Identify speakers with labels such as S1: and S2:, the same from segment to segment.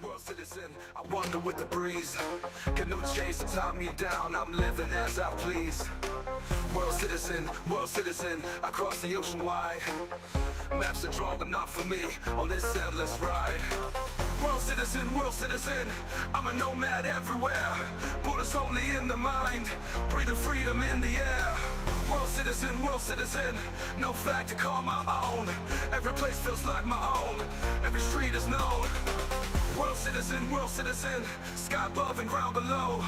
S1: World citizen, I wander with the breeze. Canoe chase to tie me down, I'm living as I please. World citizen, I cross the ocean wide. Maps are drawn enough for me on this endless ride. World citizen, I'm a nomad everywhere. Buddhist only in the mind, breathing freedom in the air. World citizen, no flag to call my own. Every place feels like my own, every street is known. World citizen, sky above and ground below.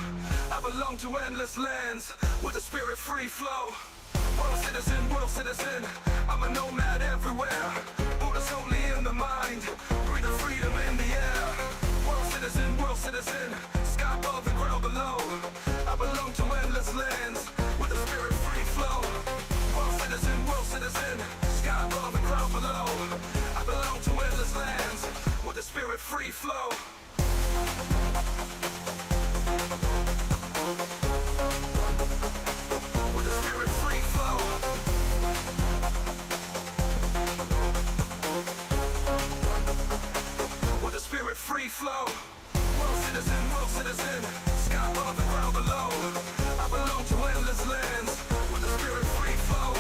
S1: I belong to endless lands, with a spirit free flow. World citizen, I'm a nomad everywhere. Buddhist only in the mind, breathing freedom in the air. World citizen, sky above and ground below. I belong to endless lands, with a spirit free flow. World citizen, sky above and ground below. I belong to endless lands, with a spirit free flow. With a spirit free flow. With a spirit free flow. World citizen, sky above and ground below. I belong to endless lands, with a spirit free flow.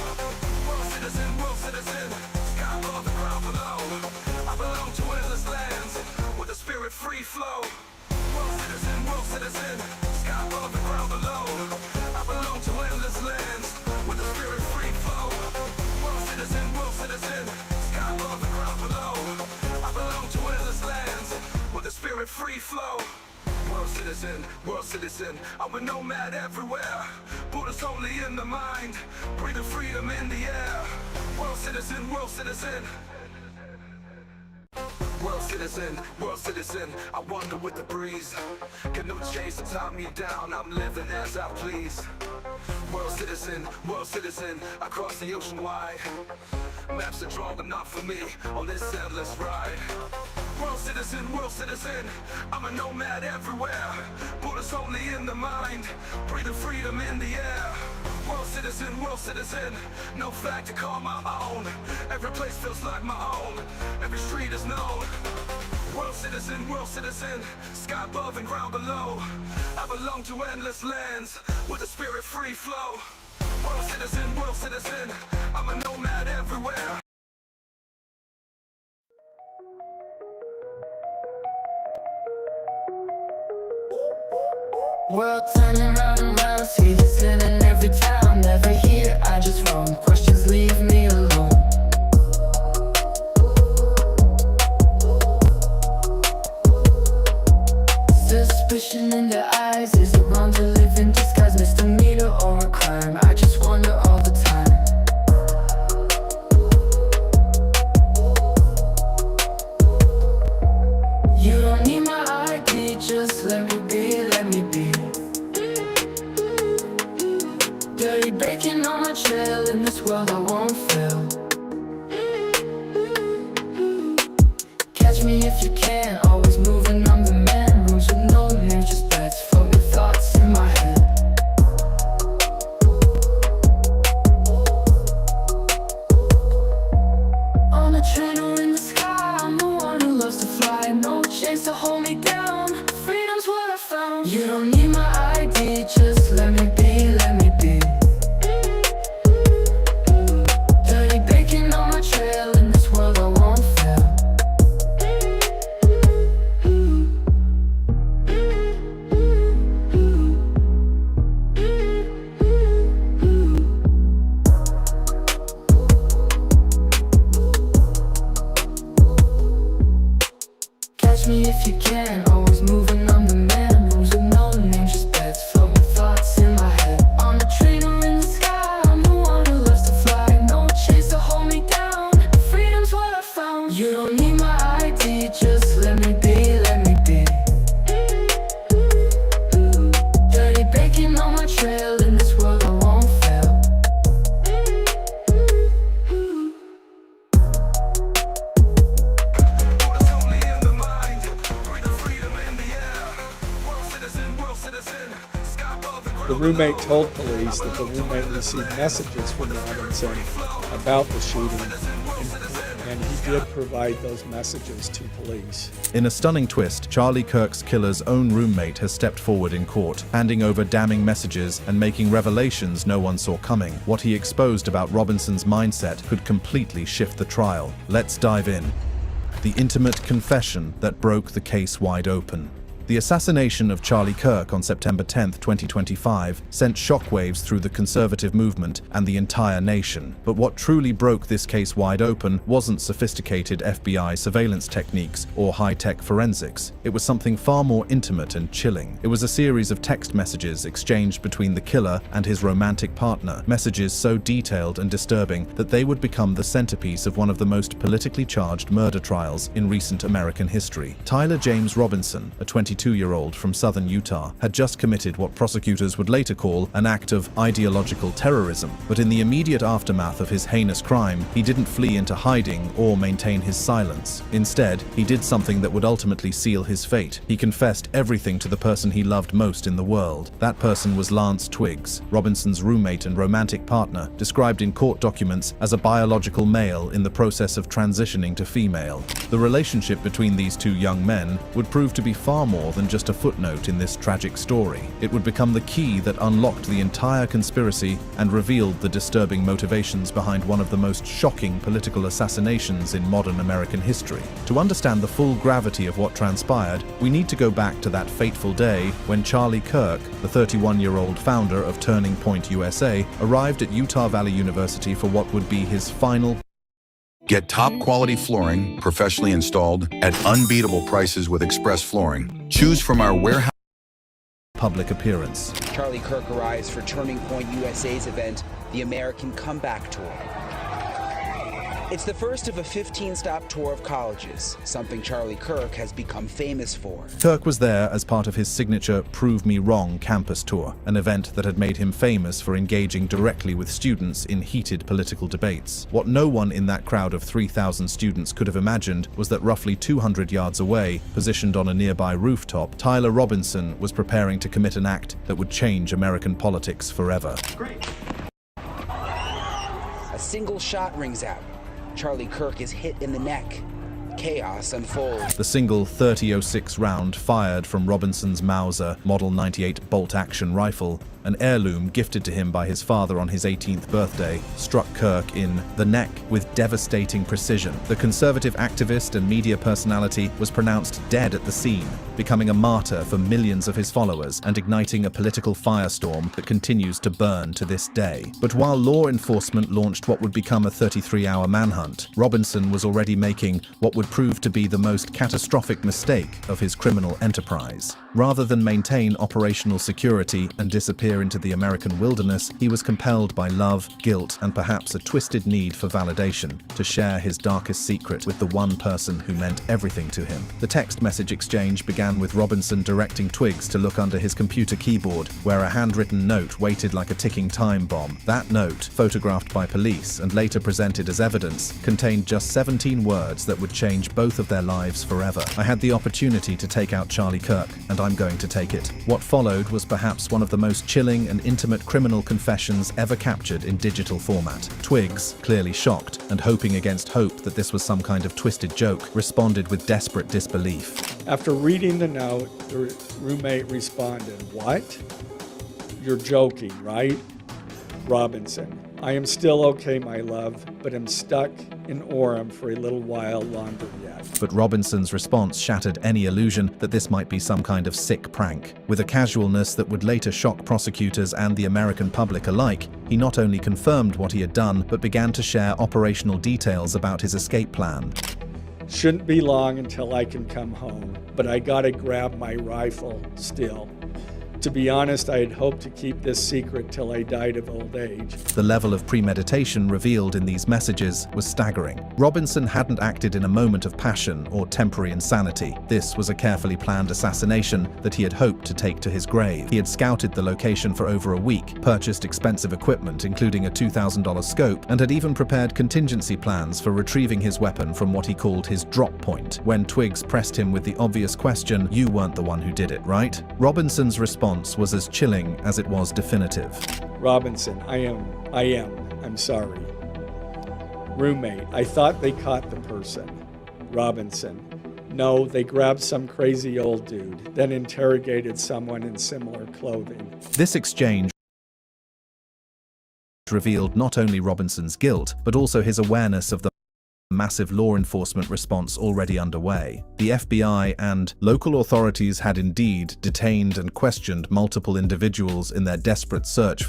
S1: World citizen, sky above and ground below. I belong to endless lands, with a spirit free flow. World citizen, sky above and ground below. I belong to endless lands, with a spirit free flow. World citizen, sky above and ground below. I belong to endless lands, with a spirit free flow. World citizen, I'm a nomad everywhere. Buddhist only in the mind, breathing freedom in the air. World citizen. World citizen, I wander with the breeze. Canoe chase to tie me down, I'm living as I please. World citizen, I cross the ocean wide. Maps are drawn enough for me on this endless ride. World citizen, I'm a nomad everywhere. Buddhist only in the mind, breathing freedom in the air. World citizen, no flag to call my own. Every place feels like my own, every street is known. World citizen, sky above and ground below. I belong to endless lands, with a spirit free flow. World citizen, I'm a nomad everywhere.
S2: World turning round and round, see this in every town. Never here, I just roam. Questions leave me alone. Suspicion in their eyes, is it wrong to live in disguise? Misdemeanor or a crime? I just wonder all the time. You don't need my ID, just let me be, let me be. Dirty bacon on my trail, in this world I won't fail. Catch me if you can, always moving, I'm the man. Rooms with no names, just beds, floating thoughts in my head. On a train or in the sky, I'm the one who loves to fly. No chains to hold me down, freedom's what I found. You don't need my ID, just let me be, let me be. Dirty bacon on my trail, in this world I won't fail. Catch me if you can, always moving, I'm the man. Rooms with no names, just beds, floating thoughts in my head. On a train or in the sky, I'm the one who loves to fly. No chains to hold me down, freedom's what I found. You don't need my ID, just let me be, let me be. Dirty bacon on my trail, in this world I won't fail.
S1: Buddhist only in the mind, breathing freedom in the air. World citizen, sky above and ground
S3: The roommate told police that the roommate received messages from Robinson about the shooting, and he did provide those messages to police.
S4: In a stunning twist, Charlie Kirk's killer's own roommate has stepped forward in court, handing over damning messages and making revelations no one saw coming. What he exposed about Robinson's mindset could completely shift the trial. Let's dive in. The intimate confession that broke the case wide open. The assassination of Charlie Kirk on September 10, 2025, sent shockwaves through the conservative movement and the entire nation. But what truly broke this case wide open wasn't sophisticated FBI surveillance techniques or high-tech forensics. It was something far more intimate and chilling. It was a series of text messages exchanged between the killer and his romantic partner, messages so detailed and disturbing that they would become the centerpiece of one of the most politically charged murder trials in recent American history. Tyler James Robinson, a 22-year-old from southern Utah, had just committed what prosecutors would later call an act of ideological terrorism. But in the immediate aftermath of his heinous crime, he didn't flee into hiding or maintain his silence. Instead, he did something that would ultimately seal his fate. He confessed everything to the person he loved most in the world. That person was Lance Twiggs, Robinson's roommate and romantic partner, described in court documents as a biological male in the process of transitioning to female. The relationship between these two young men would prove to be far more than just a footnote in this tragic story. It would become the key that unlocked the entire conspiracy and revealed the disturbing motivations behind one of the most shocking political assassinations in modern American history. To understand the full gravity of what transpired, we need to go back to that fateful day when Charlie Kirk, the 31-year-old founder of Turning Point USA, arrived at Utah Valley University for what would be his final.
S5: Get top quality flooring professionally installed at unbeatable prices with Express Flooring. Choose from our warehouse
S4: Public appearance.
S6: Charlie Kirk arrives for Turning Point USA's event, the American Comeback Tour. It's the first of a 15-stop tour of colleges, something Charlie Kirk has become famous for.
S4: Kirk was there as part of his signature Prove Me Wrong campus tour, an event that had made him famous for engaging directly with students in heated political debates. What no one in that crowd of 3,000 students could have imagined was that roughly 200 yards away, positioned on a nearby rooftop, Tyler Robinson was preparing to commit an act that would change American politics forever.
S6: A single shot rings out. Charlie Kirk is hit in the neck. Chaos unfolds.
S4: The single .30-06 round fired from Robinson's Mauser Model 98 bolt-action rifle, an heirloom gifted to him by his father on his 18th birthday, struck Kirk in the neck with devastating precision. The conservative activist and media personality was pronounced dead at the scene, becoming a martyr for millions of his followers and igniting a political firestorm that continues to burn to this day. But while law enforcement launched what would become a 33-hour manhunt, Robinson was already making what would prove to be the most catastrophic mistake of his criminal enterprise. Rather than maintain operational security and disappear into the American wilderness, he was compelled by love, guilt, and perhaps a twisted need for validation to share his darkest secret with the one person who meant everything to him. The text message exchange began with Robinson directing Twiggs to look under his computer keyboard, where a handwritten note waited like a ticking time bomb. That note, photographed by police and later presented as evidence, contained just 17 words that would change both of their lives forever. I had the opportunity to take out Charlie Kirk, and I'm going to take it. What followed was perhaps one of the most chilling and intimate criminal confessions ever captured in digital format. Twiggs, clearly shocked and hoping against hope that this was some kind of twisted joke, responded with desperate disbelief.
S3: After reading the note, the roommate responded, "What? You're joking, right? Robinson, I am still okay, my love, but I'm stuck in Orem for a little while longer yet."
S4: But Robinson's response shattered any illusion that this might be some kind of sick prank. With a casualness that would later shock prosecutors and the American public alike, he not only confirmed what he had done, but began to share operational details about his escape plan.
S3: "Shouldn't be long until I can come home, but I gotta grab my rifle still. To be honest, I had hoped to keep this secret till I died of old age."
S4: The level of premeditation revealed in these messages was staggering. Robinson hadn't acted in a moment of passion or temporary insanity. This was a carefully planned assassination that he had hoped to take to his grave. He had scouted the location for over a week, purchased expensive equipment including a $2,000 scope, and had even prepared contingency plans for retrieving his weapon from what he called his drop point. When Twiggs pressed him with the obvious question, "You weren't the one who did it, right?" Robinson's response was as chilling as it was definitive.
S3: "Robinson, I am. I'm sorry. Roommate, I thought they caught the person. Robinson, no, they grabbed some crazy old dude, then interrogated someone in similar clothing.
S4: This exchange revealed not only Robinson's guilt, but also his awareness of the massive law enforcement response already underway. The FBI and local authorities had indeed detained and questioned multiple individuals in their desperate search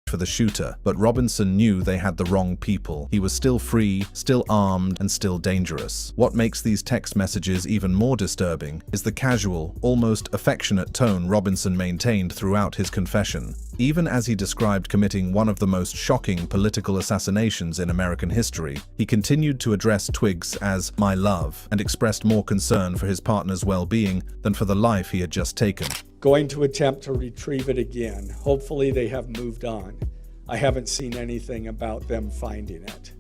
S4: for the shooter, but Robinson knew they had the wrong people. He was still free, still armed, and still dangerous. What makes these text messages even more disturbing is the casual, almost affectionate tone Robinson maintained throughout his confession. Even as he described committing one of the most shocking political assassinations in American history, he continued to address Twiggs as "my love" and expressed more concern for his partner's well-being than for the life he had just taken.
S3: Going to attempt to retrieve it again. Hopefully they have moved on. I haven't seen anything about them finding it.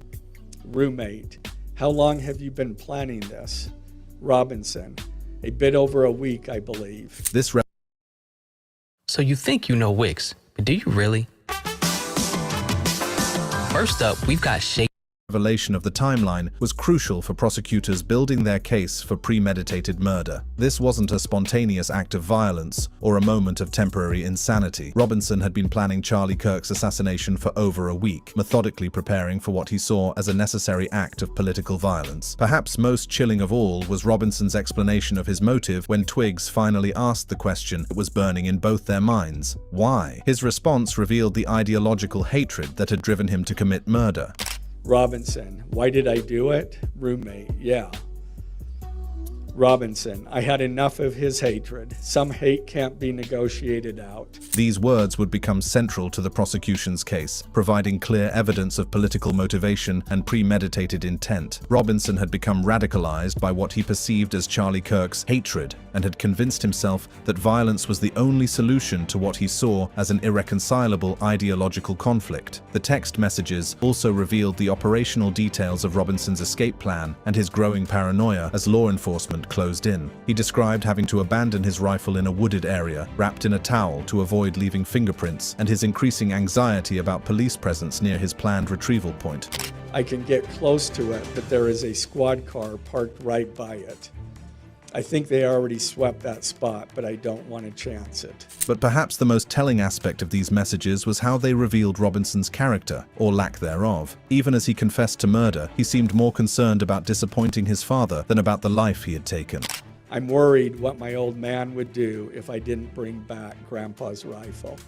S3: Roommate, how long have you been planning this? Robinson, a bit over a week, I believe.
S7: So you think you know Wicks, but do you really? First up, we've got
S4: Revelation of the timeline was crucial for prosecutors building their case for premeditated murder. This wasn't a spontaneous act of violence or a moment of temporary insanity. Robinson had been planning Charlie Kirk's assassination for over a week, methodically preparing for what he saw as a necessary act of political violence. Perhaps most chilling of all was Robinson's explanation of his motive when Twiggs finally asked the question that was burning in both their minds: why? His response revealed the ideological hatred that had driven him to commit murder.
S3: Robinson, why did I do it? Roommate, yeah. Robinson, I had enough of his hatred. Some hate can't be negotiated out.
S4: These words would become central to the prosecution's case, providing clear evidence of political motivation and premeditated intent. Robinson had become radicalized by what he perceived as Charlie Kirk's hatred and had convinced himself that violence was the only solution to what he saw as an irreconcilable ideological conflict. The text messages also revealed the operational details of Robinson's escape plan and his growing paranoia as law enforcement closed in. He described having to abandon his rifle in a wooded area, wrapped in a towel to avoid leaving fingerprints, and his increasing anxiety about police presence near his planned retrieval point.
S3: I can get close to it, but there is a squad car parked right by it. I think they already swept that spot, but I don't want to chance it.
S4: But perhaps the most telling aspect of these messages was how they revealed Robinson's character, or lack thereof. Even as he confessed to murder, he seemed more concerned about disappointing his father than about the life he had taken.
S3: I'm worried what my old man would do if I didn't bring back Grandpa's rifle.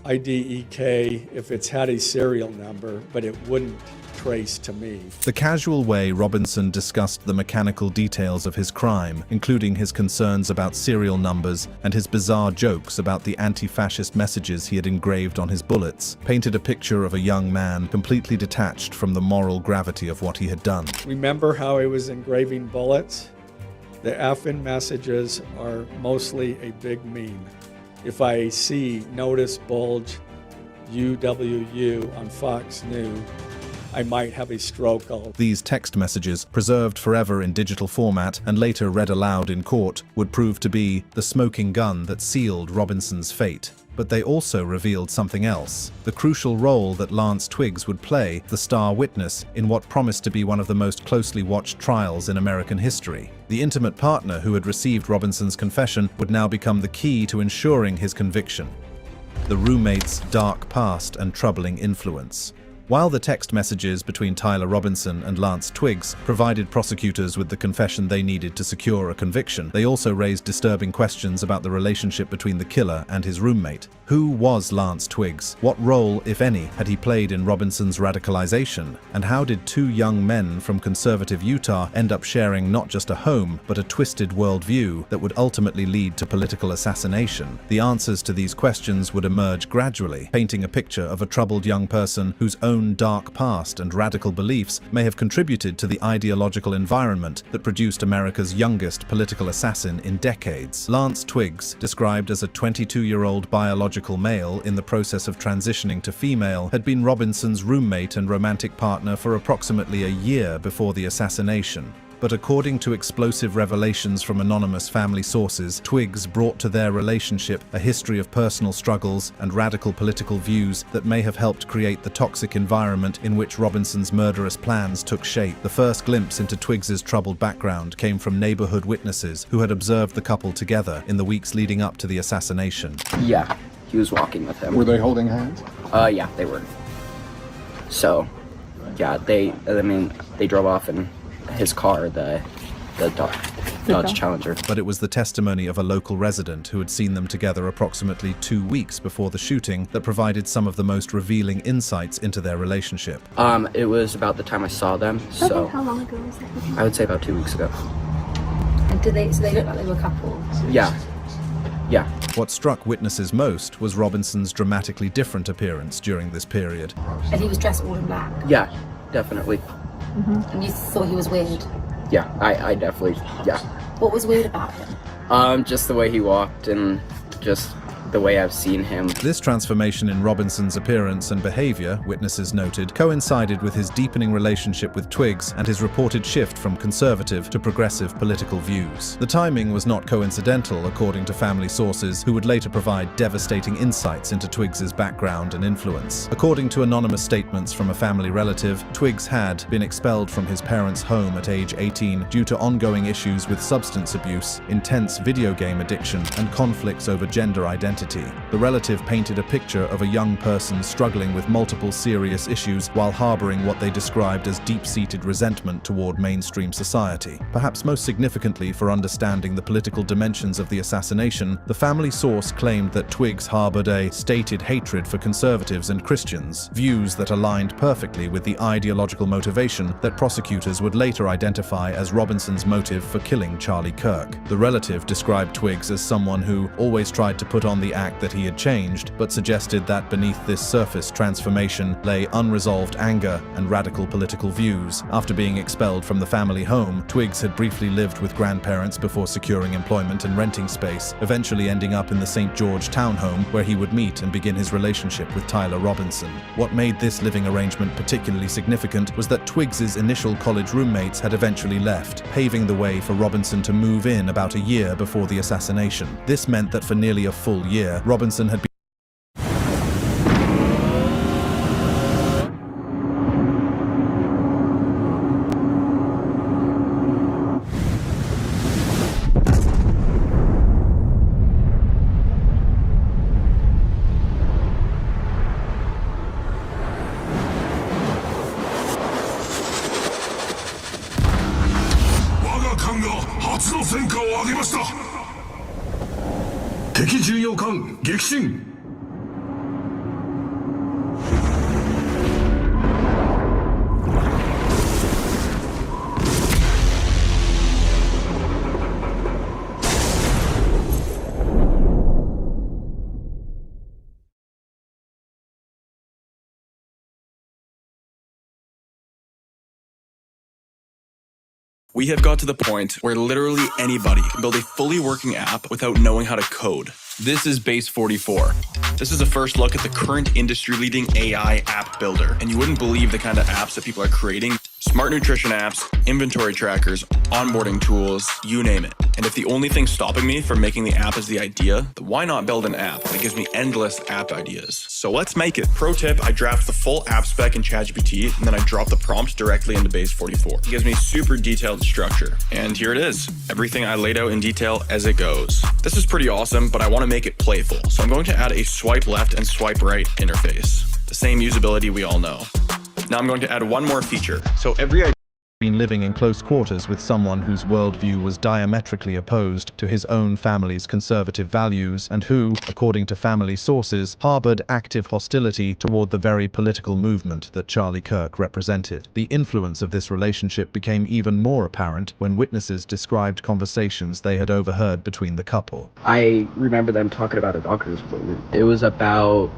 S3: IDEK if it's had a serial number, but it wouldn't trace to me.
S4: The casual way Robinson discussed the mechanical details of his crime, including his concerns about serial numbers and his bizarre jokes about the anti-fascist messages he had engraved on his bullets, painted a picture of a young man completely detached from the moral gravity of what he had done.
S3: Remember how I was engraving bullets? The effing messages are mostly a big meme. If I see notice bulge UWU on Fox News, I might have a stroke.
S4: These text messages, preserved forever in digital format and later read aloud in court, would prove to be the smoking gun that sealed Robinson's fate. But they also revealed something else: the crucial role that Lance Twiggs would play, the star witness, in what promised to be one of the most closely watched trials in American history. The intimate partner who had received Robinson's confession would now become the key to ensuring his conviction. The roommate's dark past and troubling influence. While the text messages between Tyler Robinson and Lance Twiggs provided prosecutors with the confession they needed to secure a conviction, they also raised disturbing questions about the relationship between the killer and his roommate. Who was Lance Twiggs? What role, if any, had he played in Robinson's radicalization? And how did two young men from conservative Utah end up sharing not just a home, but a twisted worldview that would ultimately lead to political assassination? The answers to these questions would emerge gradually, painting a picture of a troubled young person whose own own dark past and radical beliefs may have contributed to the ideological environment that produced America's youngest political assassin in decades. Lance Twiggs, described as a 22-year-old biological male in the process of transitioning to female, had been Robinson's roommate and romantic partner for approximately a year before the assassination. But according to explosive revelations from anonymous family sources, Twiggs brought to their relationship a history of personal struggles and radical political views that may have helped create the toxic environment in which Robinson's murderous plans took shape. The first glimpse into Twiggs's troubled background came from neighborhood witnesses who had observed the couple together in the weeks leading up to the assassination.
S8: Yeah, he was walking with him.
S9: Were they holding hands?
S8: Yeah, they were. So, yeah, they drove off in his car, the Dodge Challenger.
S4: But it was the testimony of a local resident who had seen them together approximately 2 weeks before the shooting that provided some of the most revealing insights into their relationship.
S8: It was about the time I saw them, so...
S10: Okay, how long ago was that?
S8: I would say about 2 weeks ago.
S10: And so they looked like they were a couple?
S8: Yeah. Yeah.
S4: What struck witnesses most was Robinson's dramatically different appearance during this period.
S10: And he was dressed all in black?
S8: Yeah, definitely.
S10: Mm-hmm. And you thought he was weird?
S8: Yeah, I definitely, yeah.
S10: What was weird about him?
S8: Just the way he walked and just the way I've seen him.
S4: This transformation in Robinson's appearance and behavior, witnesses noted, coincided with his deepening relationship with Twiggs and his reported shift from conservative to progressive political views. The timing was not coincidental, according to family sources, who would later provide devastating insights into Twiggs's background and influence. According to anonymous statements from a family relative, Twiggs had been expelled from his parents' home at age 18 due to ongoing issues with substance abuse, intense video game addiction, and conflicts over gender identity. The relative painted a picture of a young person struggling with multiple serious issues while harboring what they described as deep-seated resentment toward mainstream society. Perhaps most significantly for understanding the political dimensions of the assassination, the family source claimed that Twiggs harbored a stated hatred for conservatives and Christians, views that aligned perfectly with the ideological motivation that prosecutors would later identify as Robinson's motive for killing Charlie Kirk. The relative described Twiggs as someone who always tried to put on the act that he had changed, but suggested that beneath this surface transformation lay unresolved anger and radical political views. After being expelled from the family home, Twiggs had briefly lived with grandparents before securing employment and renting space, eventually ending up in the St. George townhome where he would meet and begin his relationship with Tyler Robinson. What made this living arrangement particularly significant was that Twiggs's initial college roommates had eventually left, paving the way for Robinson to move in about a year before the assassination. This meant that for nearly a full year, Robinson had been
S11: We have got to the point where literally anybody can build a fully working app without knowing how to code. This is Base 44. This is a first look at the current industry-leading AI app builder, and you wouldn't believe the kind of apps that people are creating. Smart nutrition apps, inventory trackers, onboarding tools, you name it. And if the only thing stopping me from making the app is the idea, then why not build an app that gives me endless app ideas? So let's make it. Pro tip, I draft the full app spec in ChatGPT, and then I drop the prompt directly into Base 44. It gives me super detailed structure. And here it is. Everything I laid out in detail as it goes. This is pretty awesome, but I want to make it playful. So I'm going to add a swipe left and swipe right interface. The same usability we all know. Now I'm going to add one more feature. So every idea
S4: been living in close quarters with someone whose worldview was diametrically opposed to his own family's conservative values and who, according to family sources, harbored active hostility toward the very political movement that Charlie Kirk represented. The influence of this relationship became even more apparent when witnesses described conversations they had overheard between the couple.
S8: I remember them talking about a doctor's appointment. It was about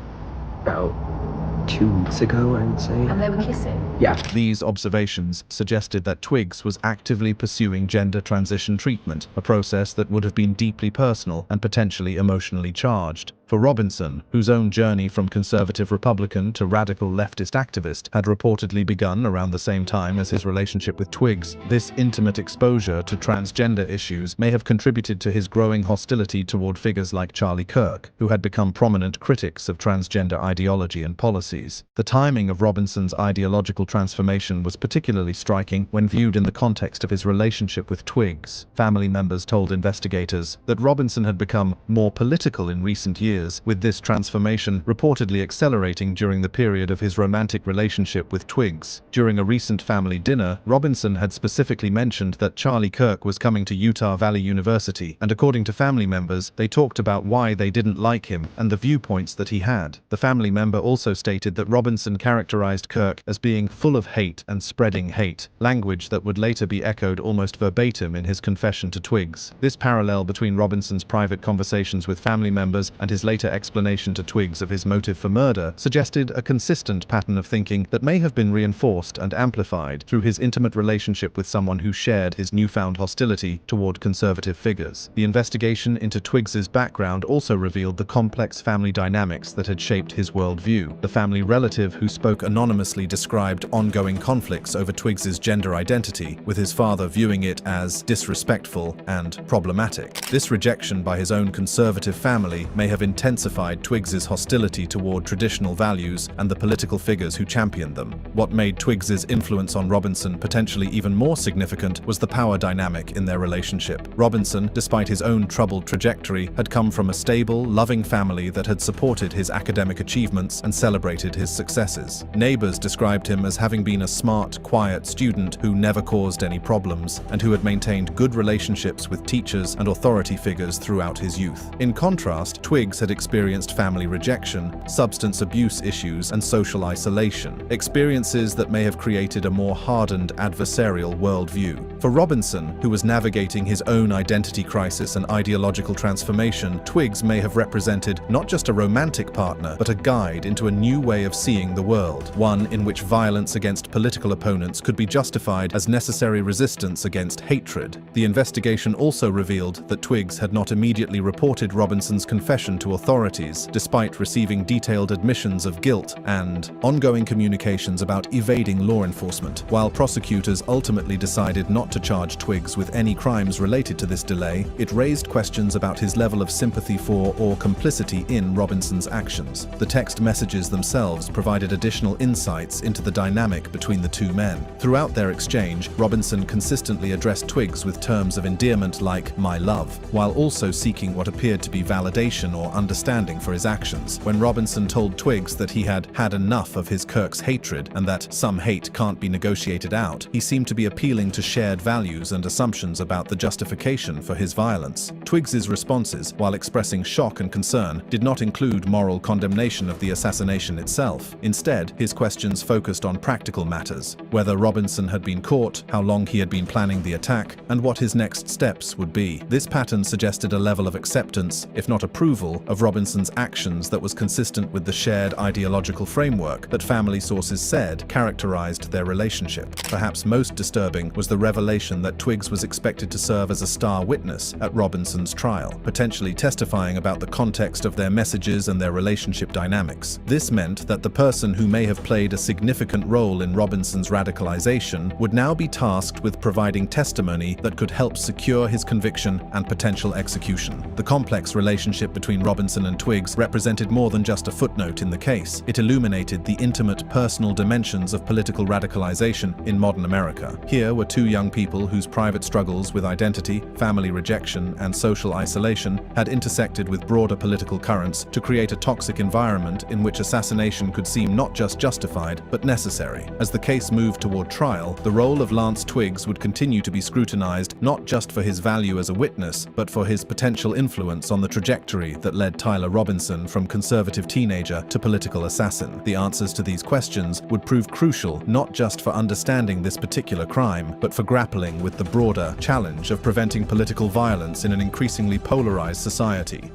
S8: 2 weeks ago, I would say.
S10: And they were kissing?
S8: Yeah.
S4: These observations suggested that Twiggs was actively pursuing gender transition treatment, a process that would have been deeply personal and potentially emotionally charged. For Robinson, whose own journey from conservative Republican to radical leftist activist had reportedly begun around the same time as his relationship with Twiggs, this intimate exposure to transgender issues may have contributed to his growing hostility toward figures like Charlie Kirk, who had become prominent critics of transgender ideology and policies. The timing of Robinson's ideological transformation was particularly striking when viewed in the context of his relationship with Twiggs. Family members told investigators that Robinson had become more political in recent years, with this transformation reportedly accelerating during the period of his romantic relationship with Twiggs. During a recent family dinner, Robinson had specifically mentioned that Charlie Kirk was coming to Utah Valley University, and according to family members, they talked about why they didn't like him and the viewpoints that he had. The family member also stated that Robinson characterized Kirk as being full of hate and spreading hate, language that would later be echoed almost verbatim in his confession to Twiggs. This parallel between Robinson's private conversations with family members and his later explanation to Twiggs of his motive for murder suggested a consistent pattern of thinking that may have been reinforced and amplified through his intimate relationship with someone who shared his newfound hostility toward conservative figures. The investigation into Twiggs's background also revealed the complex family dynamics that had shaped his worldview. The family relative who spoke anonymously described ongoing conflicts over Twiggs's gender identity, with his father viewing it as disrespectful and problematic. This rejection by his own conservative family may have intensified Twiggs's hostility toward traditional values and the political figures who championed them. What made Twiggs's influence on Robinson potentially even more significant was the power dynamic in their relationship. Robinson, despite his own troubled trajectory, had come from a stable, loving family that had supported his academic achievements and celebrated his successes. Neighbors described him as having been a smart, quiet student who never caused any problems, and who had maintained good relationships with teachers and authority figures throughout his youth. In contrast, Twiggs had experienced family rejection, substance abuse issues, and social isolation, experiences that may have created a more hardened adversarial worldview. For Robinson, who was navigating his own identity crisis and ideological transformation, Twiggs may have represented not just a romantic partner, but a guide into a new way of seeing the world, one in which violence against political opponents could be justified as necessary resistance against hatred. The investigation also revealed that Twiggs had not immediately reported Robinson's confession to authorities, despite receiving detailed admissions of guilt and ongoing communications about evading law enforcement. While prosecutors ultimately decided not to charge Twiggs with any crimes related to this delay, it raised questions about his level of sympathy for or complicity in Robinson's actions. The text messages themselves provided additional insights into the dynamic between the two men. Throughout their exchange, Robinson consistently addressed Twiggs with terms of endearment like "my love," while also seeking what appeared to be validation or understanding for his actions. When Robinson told Twiggs that he had had enough of his Kirk's hatred and that some hate can't be negotiated out, he seemed to be appealing to shared values and assumptions about the justification for his violence. Twiggs's responses, while expressing shock and concern, did not include moral condemnation of the assassination itself. Instead, his questions focused on practical matters: whether Robinson had been caught, how long he had been planning the attack, and what his next steps would be. This pattern suggested a level of acceptance, if not approval, of Robinson's actions that was consistent with the shared ideological framework that family sources said characterized their relationship. Perhaps most disturbing was the revelation that Twiggs was expected to serve as a star witness at Robinson's trial, potentially testifying about the context of their messages and their relationship dynamics. This meant that the person who may have played a significant role in Robinson's radicalization would now be tasked with providing testimony that could help secure his conviction and potential execution. The complex relationship between Robinson and Twiggs represented more than just a footnote in the case. It illuminated the intimate personal dimensions of political radicalization in modern America. Here were two young people whose private struggles with identity, family rejection, and social isolation had intersected with broader political currents to create a toxic environment in which assassination could seem not just justified, but necessary. As the case moved toward trial, the role of Lance Twiggs would continue to be scrutinized not just for his value as a witness, but for his potential influence on the trajectory that led Tyler Robinson from conservative teenager to political assassin. The answers to these questions would prove crucial not just for understanding this particular crime, but for grappling with the broader challenge of preventing political violence in an increasingly polarized society.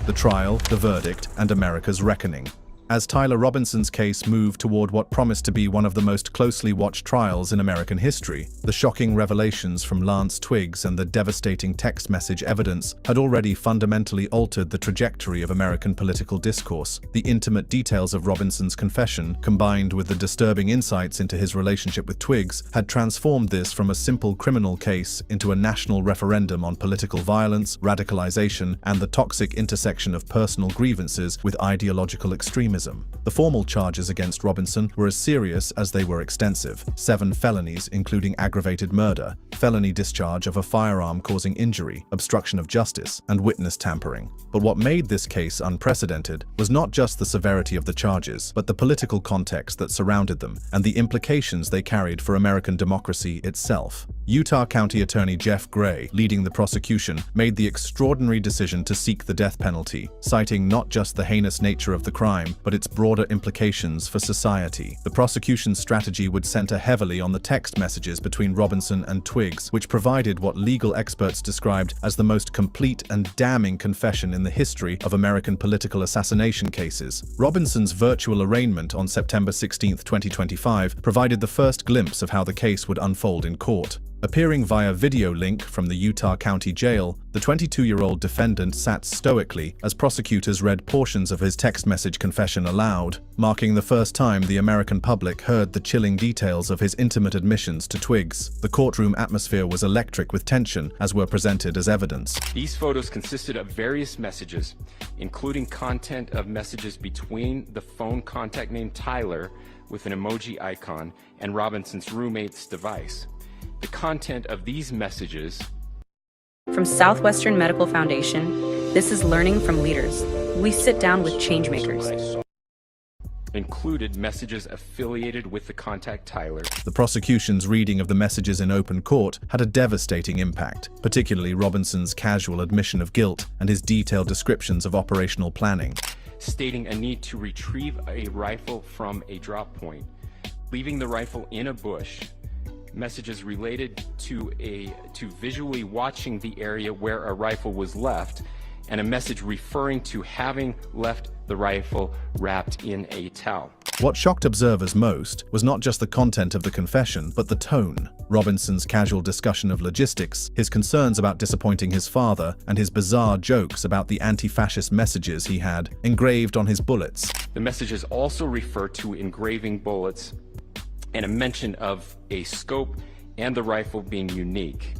S4: The trial, the verdict, and America's reckoning. as Tyler Robinson's case moved toward what promised to be one of the most closely watched trials in American history. The shocking revelations from Lance Twiggs and the devastating text message evidence had already fundamentally altered the trajectory of American political discourse. The intimate details of Robinson's confession, combined with the disturbing insights into his relationship with Twiggs, had transformed this from a simple criminal case into a national referendum on political violence, radicalization, and the toxic intersection of personal grievances with ideological extremism. The formal charges against Robinson were as serious as they were extensive: 7 felonies, including aggravated murder, felony discharge of a firearm causing injury, obstruction of justice, and witness tampering. But what made this case unprecedented was not just the severity of the charges, but the political context that surrounded them and the implications they carried for American democracy itself. Utah County Attorney Jeff Gray, leading the prosecution, made the extraordinary decision to seek the death penalty, citing not just the heinous nature of the crime, but its broader implications for society. The prosecution's strategy would center heavily on the text messages between Robinson and Twiggs, which provided what legal experts described as the most complete and damning confession in the history of American political assassination cases. Robinson's virtual arraignment on September 16, 2025, provided the first glimpse of how the case would unfold in court. Appearing via video link from the Utah County Jail, the 22-year-old defendant sat stoically as prosecutors read portions of his text message confession aloud, marking the first time the American public heard the chilling details of his intimate admissions to Twiggs. The courtroom atmosphere was electric with tension as were presented as evidence.
S9: These photos consisted of various messages, including content of messages between the phone contact named Tyler with an emoji icon and Robinson's roommate's device. The content of these messages.
S12: From Southwestern Medical Foundation, this is Learning from Leaders. We sit down with changemakers.
S9: Included messages affiliated with the contact Tyler.
S4: The prosecution's reading of the messages in open court had a devastating impact, particularly Robinson's casual admission of guilt and his detailed descriptions of operational planning,
S9: stating a need to retrieve a rifle from a drop point, leaving the rifle in a bush. Messages related to visually watching the area where a rifle was left, and a message referring to having left the rifle wrapped in a towel.
S4: What shocked observers most was not just the content of the confession, but the tone. Robinson's casual discussion of logistics, his concerns about disappointing his father, and his bizarre jokes about the anti-fascist messages he had engraved on his bullets.
S9: The messages also refer to engraving bullets and a mention of a scope and the rifle being unique.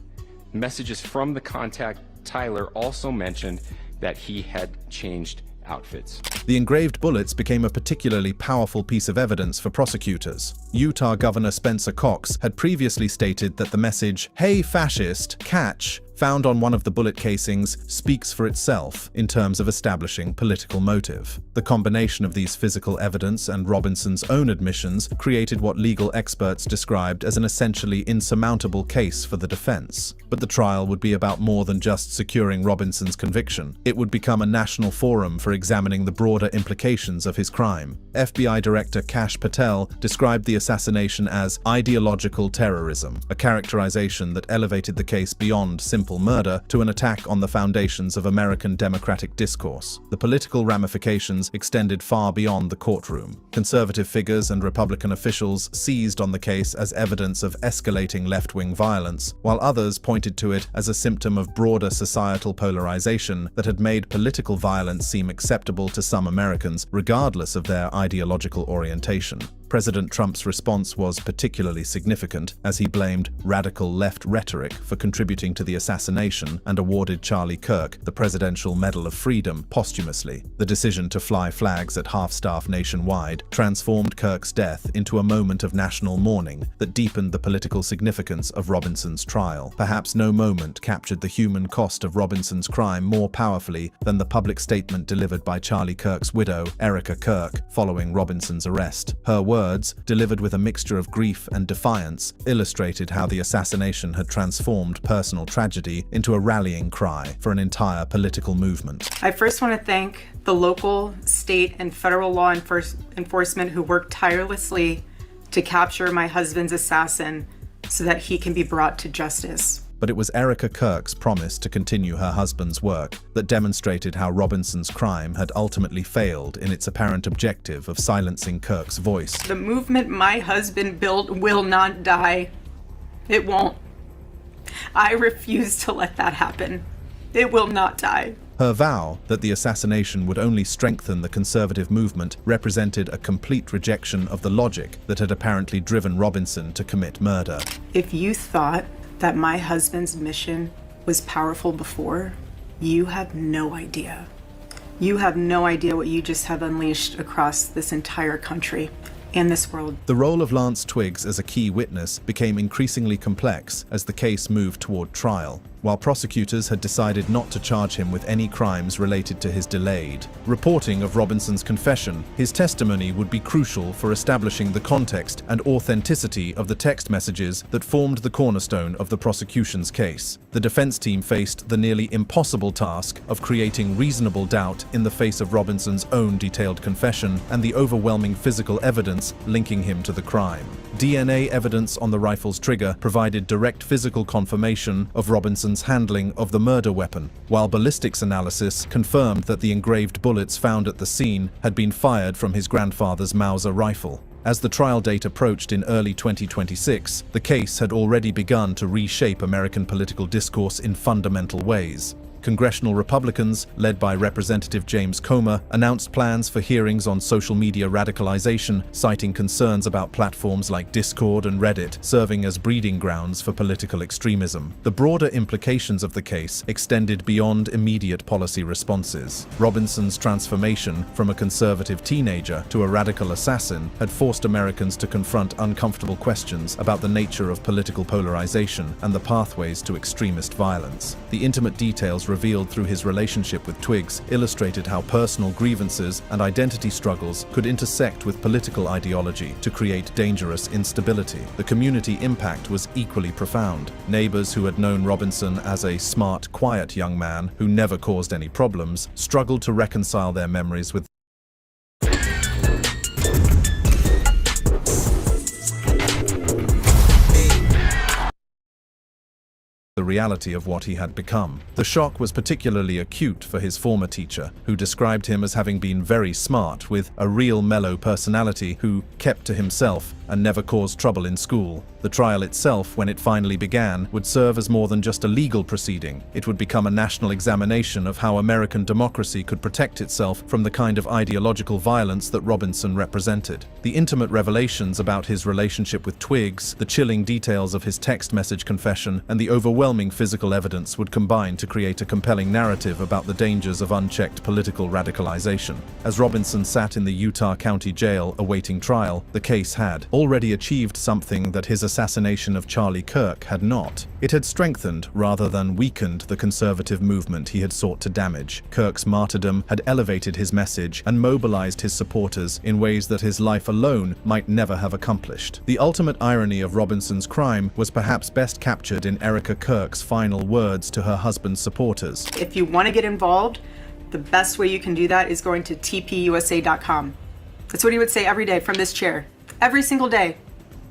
S9: Messages from the contact Tyler also mentioned that he had changed outfits.
S4: The engraved bullets became a particularly powerful piece of evidence for prosecutors. Utah Governor Spencer Cox had previously stated that the message, "Hey fascist, catch," found on one of the bullet casings speaks for itself in terms of establishing political motive. The combination of these physical evidence and Robinson's own admissions created what legal experts described as an essentially insurmountable case for the defense. But the trial would be about more than just securing Robinson's conviction. It would become a national forum for examining the broader implications of his crime. FBI Director Kash Patel described the assassination as ideological terrorism, a characterization that elevated the case beyond simple murder to an attack on the foundations of American democratic discourse. The political ramifications extended far beyond the courtroom. Conservative figures and Republican officials seized on the case as evidence of escalating left-wing violence, while others pointed to it as a symptom of broader societal polarization that had made political violence seem acceptable to some Americans, regardless of their ideological orientation. President Trump's response was particularly significant, as he blamed radical left rhetoric for contributing to the assassination and awarded Charlie Kirk the Presidential Medal of Freedom posthumously. The decision to fly flags at half-staff nationwide transformed Kirk's death into a moment of national mourning that deepened the political significance of Robinson's trial. Perhaps no moment captured the human cost of Robinson's crime more powerfully than the public statement delivered by Charlie Kirk's widow, Erica Kirk, following Robinson's arrest. Her words, delivered with a mixture of grief and defiance, illustrated how the assassination had transformed personal tragedy into a rallying cry for an entire political movement.
S13: I first want to thank the local, state, and federal law enforcement who worked tirelessly to capture my husband's assassin so that he can be brought to justice.
S4: but it was Erica Kirk's promise to continue her husband's work that demonstrated how Robinson's crime had ultimately failed in its apparent objective of silencing Kirk's voice.
S13: The movement my husband built will not die. It won't. I refuse to let that happen. It will not die.
S4: Her vow that the assassination would only strengthen the conservative movement represented a complete rejection of the logic that had apparently driven Robinson to commit murder.
S13: If you thought that my husband's mission was powerful before, you have no idea. You have no idea what you just have unleashed across this entire country and this world.
S4: The role of Lance Twiggs as a key witness became increasingly complex as the case moved toward trial. While prosecutors had decided not to charge him with any crimes related to his delayed reporting of Robinson's confession, his testimony would be crucial for establishing the context and authenticity of the text messages that formed the cornerstone of the prosecution's case. The defense team faced the nearly impossible task of creating reasonable doubt in the face of Robinson's own detailed confession and the overwhelming physical evidence linking him to the crime. DNA evidence on the rifle's trigger provided direct physical confirmation of Robinson's handling of the murder weapon, while ballistics analysis confirmed that the engraved bullets found at the scene had been fired from his grandfather's Mauser rifle. As the trial date approached in early 2026, the case had already begun to reshape American political discourse in fundamental ways. Congressional Republicans, led by Representative James Comer, announced plans for hearings on social media radicalization, citing concerns about platforms like Discord and Reddit serving as breeding grounds for political extremism. The broader implications of the case extended beyond immediate policy responses. Robinson's transformation from a conservative teenager to a radical assassin had forced Americans to confront uncomfortable questions about the nature of political polarization and the pathways to extremist violence. The intimate details revealed through his relationship with Twiggs illustrated how personal grievances and identity struggles could intersect with political ideology to create dangerous instability. The community impact was equally profound. Neighbors who had known Robinson as a smart, quiet young man who never caused any problems struggled to reconcile their memories with the reality of what he had become. The shock was particularly acute for his former teacher, who described him as having been very smart with a real mellow personality who kept to himself and never caused trouble in school. The trial itself, when it finally began, would serve as more than just a legal proceeding. It would become a national examination of how American democracy could protect itself from the kind of ideological violence that Robinson represented. The intimate revelations about his relationship with Twiggs, the chilling details of his text message confession, and the overwhelming physical evidence would combine to create a compelling narrative about the dangers of unchecked political radicalization. As Robinson sat in the Utah County Jail awaiting trial, the case had already achieved something that his assassination of Charlie Kirk had not. It had strengthened rather than weakened the conservative movement he had sought to damage. Kirk's martyrdom had elevated his message and mobilized his supporters in ways that his life alone might never have accomplished. The ultimate irony of Robinson's crime was perhaps best captured in Erica Kirk's final words to her husband's supporters.
S13: If you want to get involved, the best way you can do that is going to tpusa.com. That's what he would say every day from this chair. Every single day.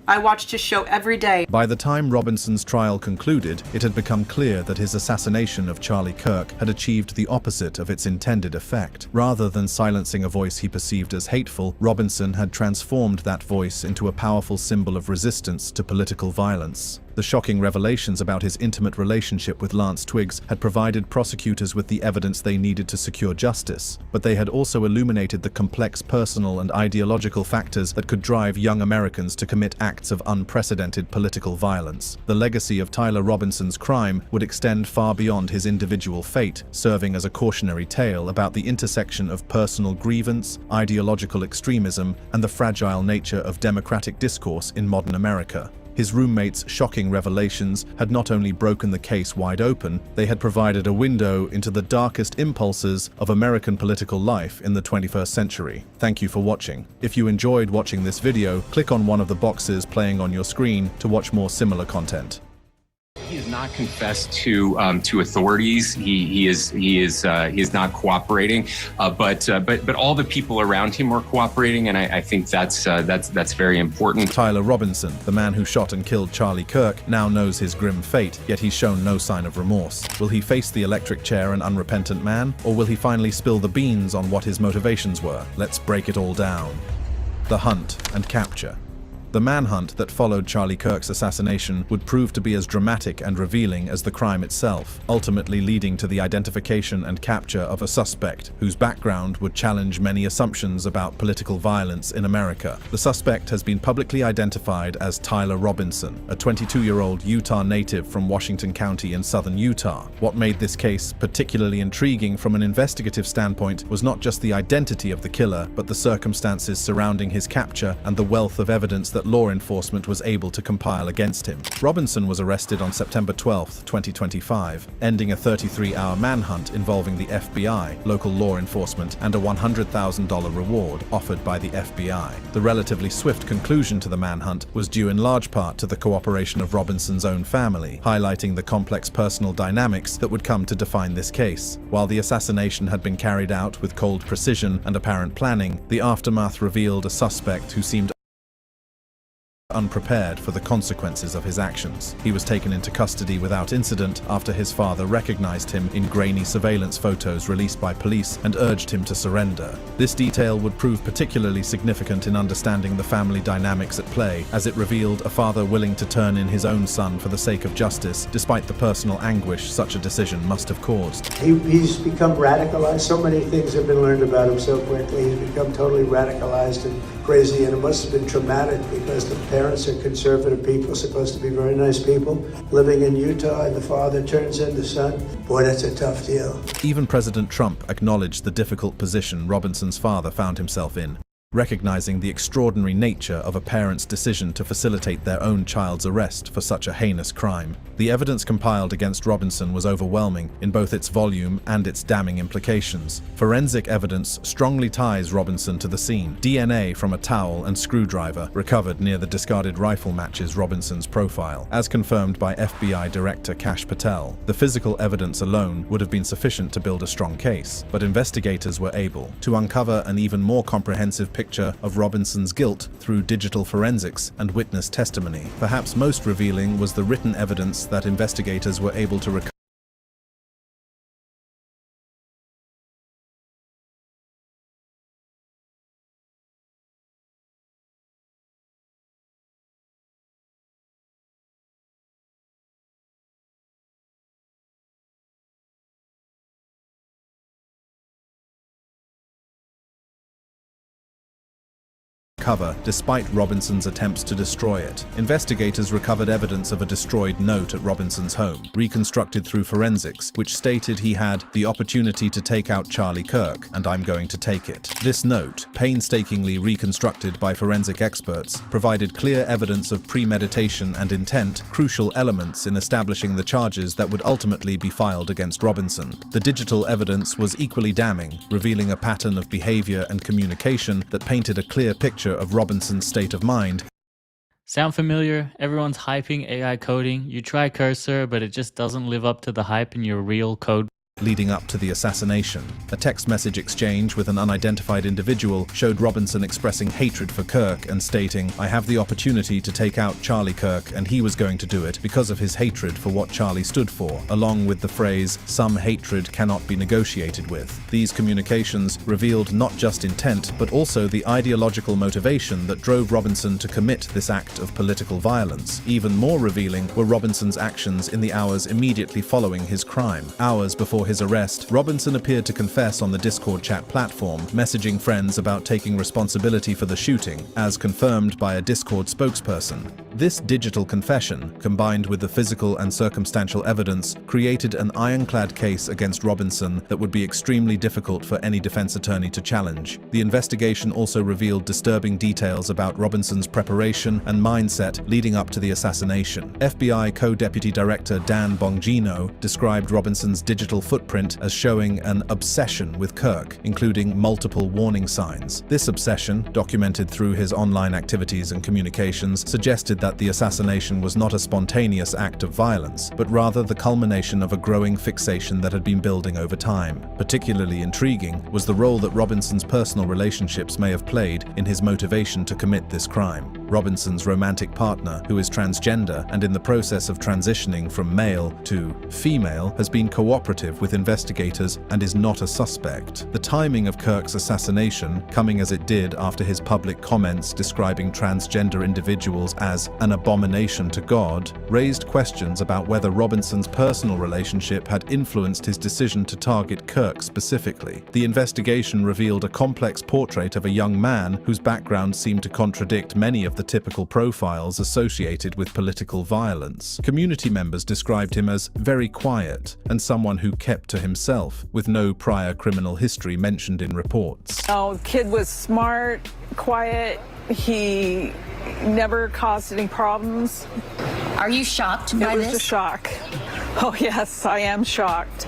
S13: I watched his show every day.
S4: By the time Robinson's trial concluded, it had become clear that his assassination of Charlie Kirk had achieved the opposite of its intended effect. Rather than silencing a voice he perceived as hateful, Robinson had transformed that voice into a powerful symbol of resistance to political violence. The shocking revelations about his intimate relationship with Lance Twiggs had provided prosecutors with the evidence they needed to secure justice, but they had also illuminated the complex personal and ideological factors that could drive young Americans to commit acts of unprecedented political violence. The legacy of Tyler Robinson's crime would extend far beyond his individual fate, serving as a cautionary tale about the intersection of personal grievance, ideological extremism, and the fragile nature of democratic discourse in modern America. His roommate's shocking revelations had not only broken the case wide open, they had provided a window into the darkest impulses of American political life in the 21st century. Thank you for watching. If you enjoyed watching this video, click on one of the boxes playing on your screen to watch more similar content.
S9: He has not confessed to authorities. He is not cooperating. But all the people around him are cooperating, and I think that's very important.
S4: Tyler Robinson, the man who shot and killed Charlie Kirk, now knows his grim fate, yet he's shown no sign of remorse. Will he face the electric chair an unrepentant man, or will he finally spill the beans on what his motivations were? Let's break it all down. The hunt and capture. The manhunt that followed Charlie Kirk's assassination would prove to be as dramatic and revealing as the crime itself, ultimately leading to the identification and capture of a suspect whose background would challenge many assumptions about political violence in America. The suspect has been publicly identified as Tyler Robinson, a 22-year-old Utah native from Washington County in southern Utah. What made this case particularly intriguing from an investigative standpoint was not just the identity of the killer, but the circumstances surrounding his capture and the wealth of evidence that law enforcement was able to compile against him. Robinson was arrested on September 12, 2025, ending a 33-hour manhunt involving the FBI, local law enforcement, and a $100,000 reward offered by the FBI. The relatively swift conclusion to the manhunt was due in large part to the cooperation of Robinson's own family, highlighting the complex personal dynamics that would come to define this case. While the assassination had been carried out with cold precision and apparent planning, the aftermath revealed a suspect who seemed unprepared for the consequences of his actions. He was taken into custody without incident after his father recognized him in grainy surveillance photos released by police and urged him to surrender. This detail would prove particularly significant in understanding the family dynamics at play, as it revealed a father willing to turn in his own son for the sake of justice, despite the personal anguish such a decision must have caused.
S14: He's become radicalized. So many things have been learned about him so quickly. He's become totally radicalized and crazy, and it must have been traumatic because the parents are conservative people, supposed to be very nice people, living in Utah, and the father turns in the son. Boy, that's a tough deal.
S4: Even President Trump acknowledged the difficult position Robinson's father found himself in, recognizing the extraordinary nature of a parent's decision to facilitate their own child's arrest for such a heinous crime. The evidence compiled against Robinson was overwhelming in both its volume and its damning implications. Forensic evidence strongly ties Robinson to the scene. DNA from a towel and screwdriver recovered near the discarded rifle matches Robinson's profile, as confirmed by FBI Director Kash Patel. The physical evidence alone would have been sufficient to build a strong case, but investigators were able to uncover an even more comprehensive picture of Robinson's guilt through digital forensics and witness testimony. Perhaps most revealing was the written evidence that investigators were able to recover despite Robinson's attempts to destroy it. Investigators recovered evidence of a destroyed note at Robinson's home, reconstructed through forensics, which stated he had the opportunity to take out Charlie Kirk, and I'm going to take it. This note, painstakingly reconstructed by forensic experts, provided clear evidence of premeditation and intent, crucial elements in establishing the charges that would ultimately be filed against Robinson. The digital evidence was equally damning, revealing a pattern of behavior and communication that painted a clear picture of Robinson's state of mind.
S15: Sound familiar? Everyone's hyping AI coding. You try Cursor, but it just doesn't live up to the hype in your real code.
S4: Leading up to the assassination, a text message exchange with an unidentified individual showed Robinson expressing hatred for Kirk and stating, "I have the opportunity to take out Charlie Kirk, and he was going to do it because of his hatred for what Charlie stood for," along with the phrase, "some hatred cannot be negotiated with." These communications revealed not just intent, but also the ideological motivation that drove Robinson to commit this act of political violence. Even more revealing were Robinson's actions in the hours immediately following his crime. Hours before his arrest, Robinson appeared to confess on the Discord chat platform, messaging friends about taking responsibility for the shooting, as confirmed by a Discord spokesperson. This digital confession, combined with the physical and circumstantial evidence, created an ironclad case against Robinson that would be extremely difficult for any defense attorney to challenge. The investigation also revealed disturbing details about Robinson's preparation and mindset leading up to the assassination. FBI Co-Deputy Director Dan Bongino described Robinson's digital footage footprint as showing an obsession with Kirk, including multiple warning signs. This obsession, documented through his online activities and communications, suggested that the assassination was not a spontaneous act of violence, but rather the culmination of a growing fixation that had been building over time. Particularly intriguing was the role that Robinson's personal relationships may have played in his motivation to commit this crime. Robinson's romantic partner, who is transgender and in the process of transitioning from male to female, has been cooperative with investigators and is not a suspect. The timing of Kirk's assassination, coming as it did after his public comments describing transgender individuals as an abomination to God, raised questions about whether Robinson's personal relationship had influenced his decision to target Kirk specifically. The investigation revealed a complex portrait of a young man whose background seemed to contradict many of the typical profiles associated with political violence. Community members described him as very quiet and someone who kept to himself, with no prior criminal history mentioned in reports.
S16: The kid was smart, quiet. He never caused any problems.
S10: Are you shocked by this?
S16: It was a shock. Oh yes, I am shocked.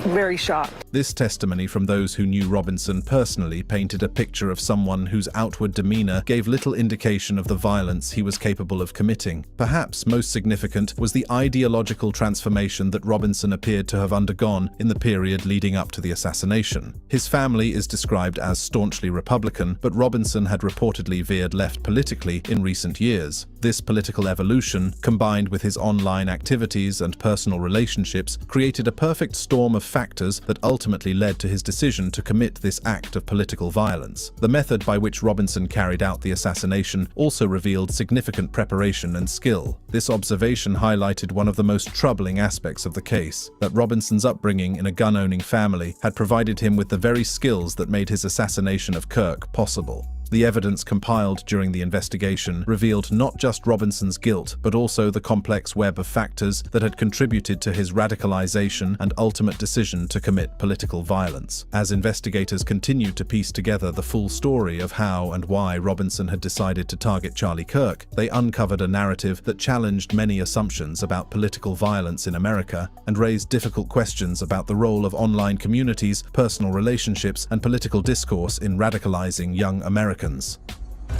S16: Very shocked.
S4: This testimony from those who knew Robinson personally painted a picture of someone whose outward demeanor gave little indication of the violence he was capable of committing. Perhaps most significant was the ideological transformation that Robinson appeared to have undergone in the period leading up to the assassination. His family is described as staunchly Republican, but Robinson had reportedly veered left politically in recent years. This political evolution, combined with his online activities and personal relationships, created a perfect storm of factors that ultimately led to his decision to commit this act of political violence. The method by which Robinson carried out the assassination also revealed significant preparation and skill. This observation highlighted one of the most troubling aspects of the case, that Robinson's upbringing in a gun-owning family had provided him with the very skills that made his assassination of Kirk possible. The evidence compiled during the investigation revealed not just Robinson's guilt, but also the complex web of factors that had contributed to his radicalization and ultimate decision to commit political violence. As investigators continued to piece together the full story of how and why Robinson had decided to target Charlie Kirk, they uncovered a narrative that challenged many assumptions about political violence in America and raised difficult questions about the role of online communities, personal relationships, and political discourse in radicalizing young Americans.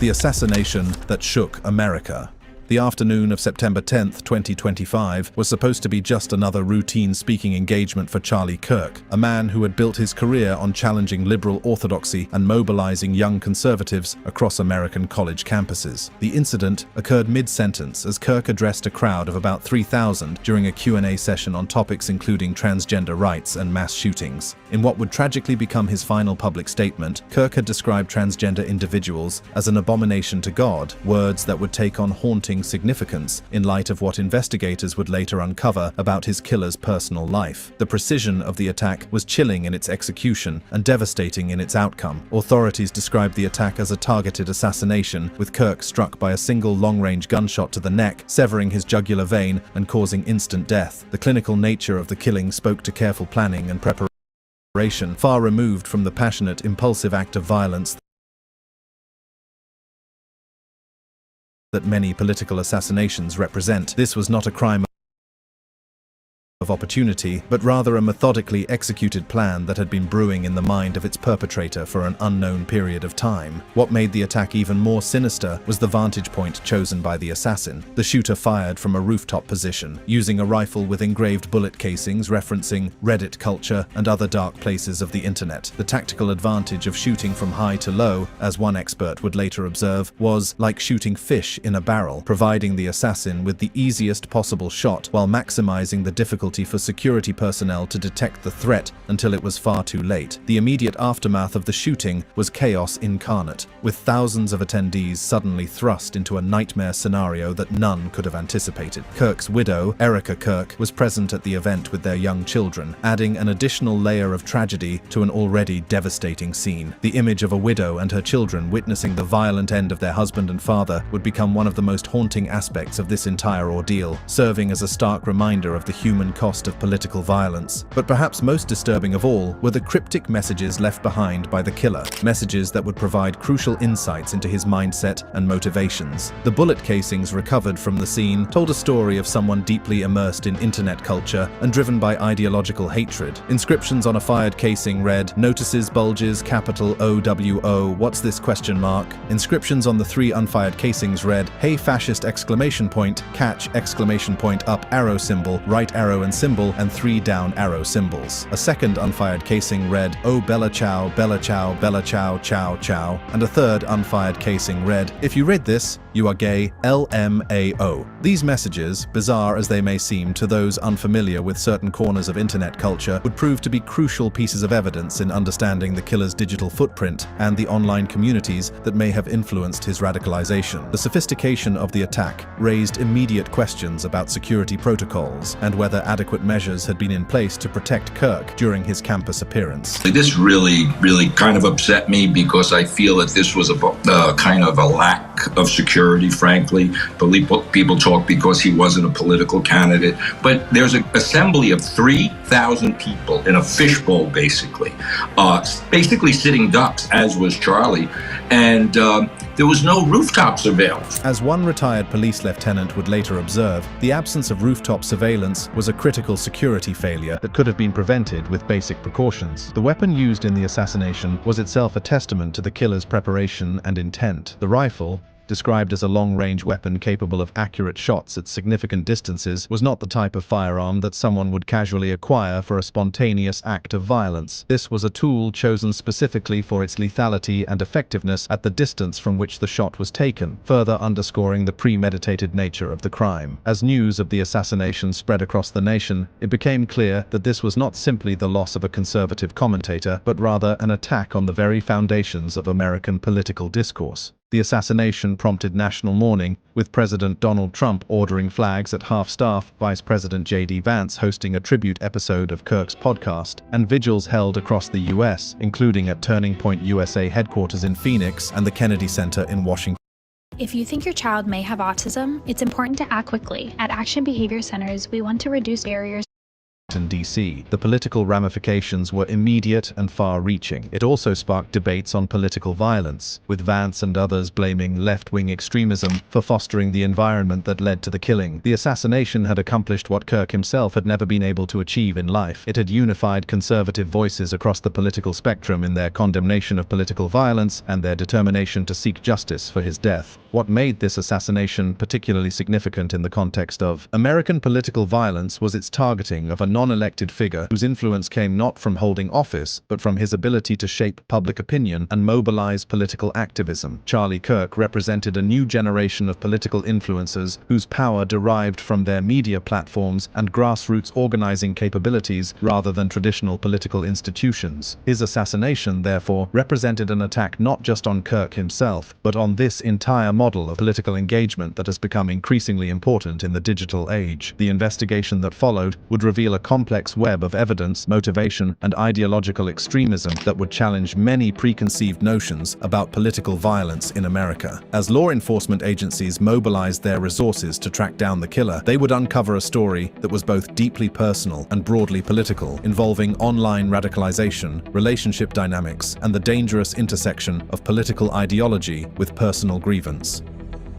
S4: The assassination that shook America. The afternoon of September 10, 2025, was supposed to be just another routine speaking engagement for Charlie Kirk, a man who had built his career on challenging liberal orthodoxy and mobilizing young conservatives across American college campuses. The incident occurred mid-sentence as Kirk addressed a crowd of about 3,000 during a Q&A session on topics including transgender rights and mass shootings. In what would tragically become his final public statement, Kirk had described transgender individuals as an abomination to God, words that would take on haunting significance in light of what investigators would later uncover about his killer's personal life. The precision of the attack was chilling in its execution and devastating in its outcome. Authorities described the attack as a targeted assassination, with Kirk struck by a single long-range gunshot to the neck, severing his jugular vein and causing instant death. The clinical nature of the killing spoke to careful planning and preparation, far removed from the passionate, impulsive act of violence that many political assassinations represent. This was not a crime of opportunity, but rather a methodically executed plan that had been brewing in the mind of its perpetrator for an unknown period of time. What made the attack even more sinister was the vantage point chosen by the assassin. The shooter fired from a rooftop position, using a rifle with engraved bullet casings referencing Reddit culture and other dark places of the internet. The tactical advantage of shooting from high to low, as one expert would later observe, was like shooting fish in a barrel, providing the assassin with the easiest possible shot while maximizing the difficulty for security personnel to detect the threat until it was far too late. The immediate aftermath of the shooting was chaos incarnate, with thousands of attendees suddenly thrust into a nightmare scenario that none could have anticipated. Kirk's widow, Erica Kirk, was present at the event with their young children, adding an additional layer of tragedy to an already devastating scene. The image of a widow and her children witnessing the violent end of their husband and father would become one of the most haunting aspects of this entire ordeal, serving as a stark reminder of the human cost cost of political violence. But perhaps most disturbing of all were the cryptic messages left behind by the killer, messages that would provide crucial insights into his mindset and motivations. The bullet casings recovered from the scene told a story of someone deeply immersed in internet culture and driven by ideological hatred. Inscriptions on a fired casing read, "Notices bulges, capital OWO, what's this question mark?" Inscriptions on the 3 unfired casings read, "Hey fascist exclamation point, catch exclamation point up arrow symbol, right arrow and symbol, and 3 down arrow symbols." A second unfired casing read, "Oh Bella Chow, Bella Chow, Bella Chow, Chow, Chow." And a third unfired casing read, "If you read this, you are gay, LMAO." These messages, bizarre as they may seem to those unfamiliar with certain corners of internet culture, would prove to be crucial pieces of evidence in understanding the killer's digital footprint and the online communities that may have influenced his radicalization. The sophistication of the attack raised immediate questions about security protocols and whether adequate measures had been in place to protect Kirk during his campus appearance.
S17: This really kind of upset me because I feel that this was a kind of a lack of security, frankly. People talk because he wasn't a political candidate, but there's an assembly of 3,000 people in a fishbowl, basically sitting ducks, as was Charlie, and there was no rooftop surveillance.
S4: As one retired police lieutenant would later observe, the absence of rooftop surveillance was a critical security failure that could have been prevented with basic precautions. The weapon used in the assassination was itself a testament to the killer's preparation and intent. The rifle, described as a long-range weapon capable of accurate shots at significant distances, was not the type of firearm that someone would casually acquire for a spontaneous act of violence. This was a tool chosen specifically for its lethality and effectiveness at the distance from which the shot was taken, further underscoring the premeditated nature of the crime. As news of the assassination spread across the nation, it became clear that this was not simply the loss of a conservative commentator, but rather an attack on the very foundations of American political discourse. The assassination prompted national mourning, with President Donald Trump ordering flags at half-staff, Vice President J.D. Vance hosting a tribute episode of Kirk's podcast, and vigils held across the U.S., including at Turning Point USA headquarters in Phoenix and the Kennedy Center in Washington.
S18: If you think your child may have autism, it's important to act quickly. At Action Behavior Centers, we want to reduce barriers.
S4: D.C. The political ramifications were immediate and far-reaching. It also sparked debates on political violence, with Vance and others blaming left-wing extremism for fostering the environment that led to the killing. The assassination had accomplished what Kirk himself had never been able to achieve in life. It had unified conservative voices across the political spectrum in their condemnation of political violence and their determination to seek justice for his death. What made this assassination particularly significant in the context of American political violence was its targeting of a non-elected figure whose influence came not from holding office, but from his ability to shape public opinion and mobilize political activism. Charlie Kirk represented a new generation of political influencers whose power derived from their media platforms and grassroots organizing capabilities rather than traditional political institutions. His assassination, therefore, represented an attack not just on Kirk himself, but on this entire model of political engagement that has become increasingly important in the digital age. The investigation that followed would reveal a complex web of evidence, motivation, and ideological extremism that would challenge many preconceived notions about political violence in America. As law enforcement agencies mobilized their resources to track down the killer, they would uncover a story that was both deeply personal and broadly political, involving online radicalization, relationship dynamics, and the dangerous intersection of political ideology with personal grievance.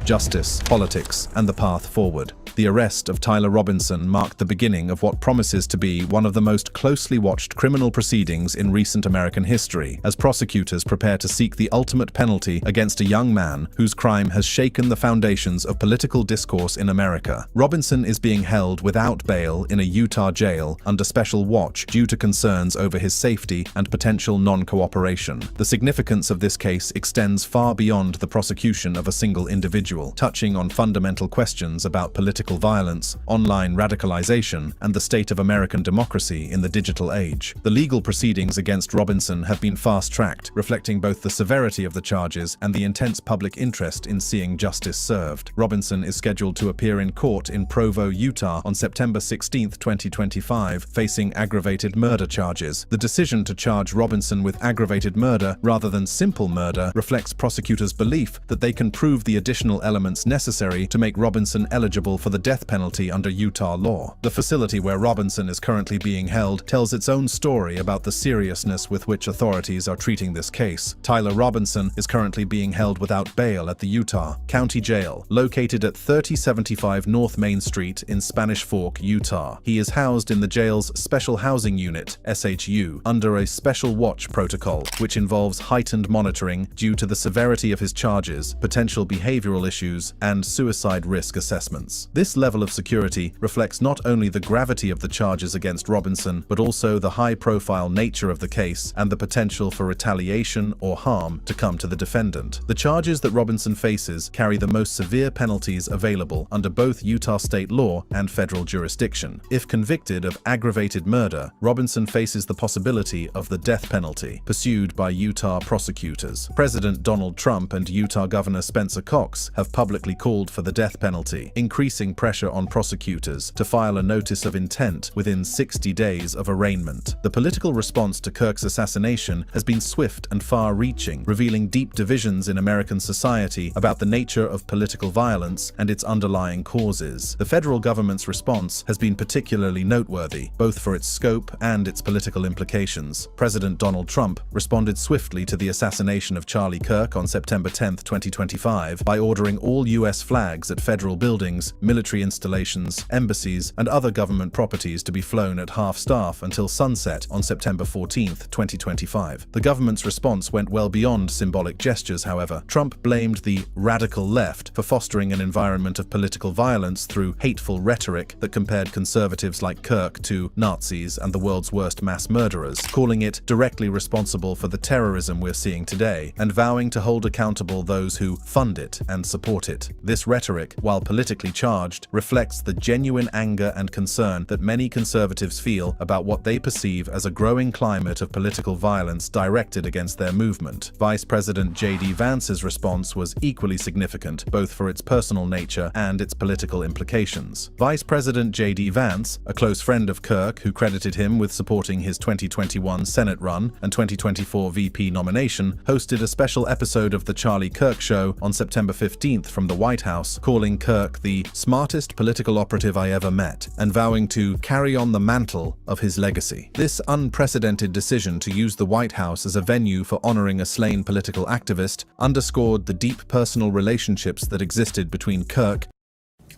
S4: Justice, politics, and the path forward. The arrest of Tyler Robinson marked the beginning of what promises to be one of the most closely watched criminal proceedings in recent American history, as prosecutors prepare to seek the ultimate penalty against a young man whose crime has shaken the foundations of political discourse in America. Robinson is being held without bail in a Utah jail under special watch due to concerns over his safety and potential non-cooperation. The significance of this case extends far beyond the prosecution of a single individual, touching on fundamental questions about political violence, online radicalization, and the state of American democracy in the digital age. The legal proceedings against Robinson have been fast-tracked, reflecting both the severity of the charges and the intense public interest in seeing justice served. Robinson is scheduled to appear in court in Provo, Utah on September 16, 2025, facing aggravated murder charges. The decision to charge Robinson with aggravated murder rather than simple murder reflects prosecutors' belief that they can prove the additional elements necessary to make Robinson eligible for the death penalty under Utah law. The facility where Robinson is currently being held tells its own story about the seriousness with which authorities are treating this case. Tyler Robinson is currently being held without bail at the Utah County Jail, located at 3075 North Main Street in Spanish Fork, Utah. He is housed in the jail's Special Housing Unit, SHU, under a special watch protocol, which involves heightened monitoring due to the severity of his charges, potential behavioral issues, and suicide risk assessments. This level of security reflects not only the gravity of the charges against Robinson, but also the high-profile nature of the case and the potential for retaliation or harm to come to the defendant. The charges that Robinson faces carry the most severe penalties available under both Utah state law and federal jurisdiction. If convicted of aggravated murder, Robinson faces the possibility of the death penalty, pursued by Utah prosecutors. President Donald Trump and Utah Governor Spencer Cox have publicly called for the death penalty, increasing pressure on prosecutors to file a notice of intent within 60 days of arraignment. The political response to Kirk's assassination has been swift and far-reaching, revealing deep divisions in American society about the nature of political violence and its underlying causes. The federal government's response has been particularly noteworthy, both for its scope and its political implications. President Donald Trump responded swiftly to the assassination of Charlie Kirk on September 10, 2025, by ordering all U.S. flags at federal buildings, military installations, embassies, and other government properties to be flown at half-staff until sunset on September 14, 2025. The government's response went well beyond symbolic gestures, however. Trump blamed the radical left for fostering an environment of political violence through hateful rhetoric that compared conservatives like Kirk to Nazis and the world's worst mass murderers, calling it directly responsible for the terrorism we're seeing today, and vowing to hold accountable those who fund it and support it. This rhetoric, while politically charged, reflects the genuine anger and concern that many conservatives feel about what they perceive as a growing climate of political violence directed against their movement. Vice President J.D. Vance's response was equally significant, both for its personal nature and its political implications. Vice President J.D. Vance, a close friend of Kirk who credited him with supporting his 2021 Senate run and 2024 VP nomination, hosted a special episode of The Charlie Kirk Show on September 15th from the White House, calling Kirk the smartest political operative I ever met, and vowing to carry on the mantle of his legacy. This unprecedented decision to use the White House as a venue for honoring a slain political activist underscored the deep personal relationships that existed between Kirk.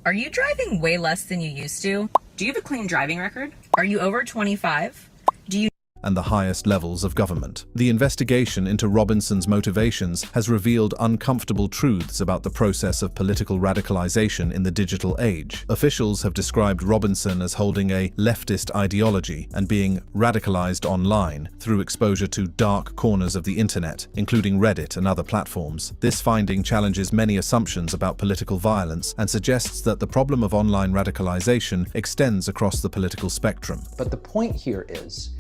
S19: Are you driving way less than you used to? Do you have a clean driving record? Are you over 25?
S4: And the highest levels of government. The investigation into Robinson's motivations has revealed uncomfortable truths about the process of political radicalization in the digital age. Officials have described Robinson as holding a leftist ideology and being radicalized online through exposure to dark corners of the internet, including Reddit and other platforms. This finding challenges many assumptions about political violence and suggests that the problem of online radicalization extends across the political spectrum.
S20: But the point here is,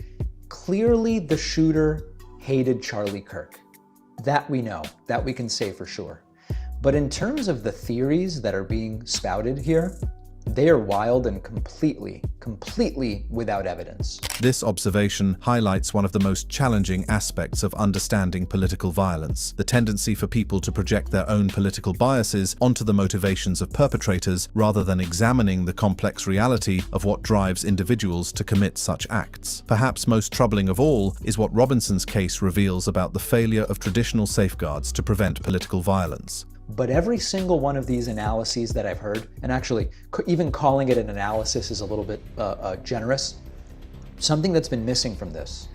S20: clearly the shooter hated Charlie Kirk. That we know, that we can say for sure. But in terms of the theories that are being spouted here, they are wild and completely without evidence.
S4: This observation highlights one of the most challenging aspects of understanding political violence: the tendency for people to project their own political biases onto the motivations of perpetrators rather than examining the complex reality of what drives individuals to commit such acts. Perhaps most troubling of all is what Robinson's case reveals about the failure of traditional safeguards to prevent political violence.
S20: But every single one of these analyses that I've heard, and actually even calling it an analysis is a little bit generous, something that's been missing from this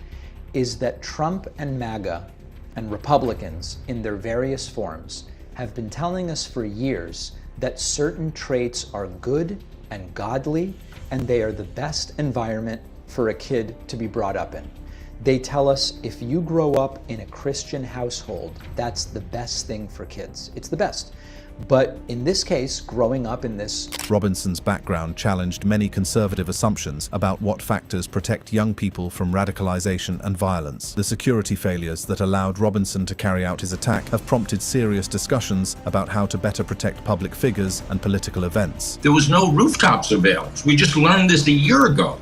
S20: is that Trump and MAGA and Republicans in their various forms have been telling us for years that certain traits are good and godly and they are the best environment for a kid to be brought up in. They tell us if you grow up in a Christian household, that's the best thing for kids. It's the best. But in this case, growing up in this...
S4: Robinson's background challenged many conservative assumptions about what factors protect young people from radicalization and violence. The security failures that allowed Robinson to carry out his attack have prompted serious discussions about how to better protect public figures and political events.
S17: There was no rooftop surveillance. We just learned this a year ago.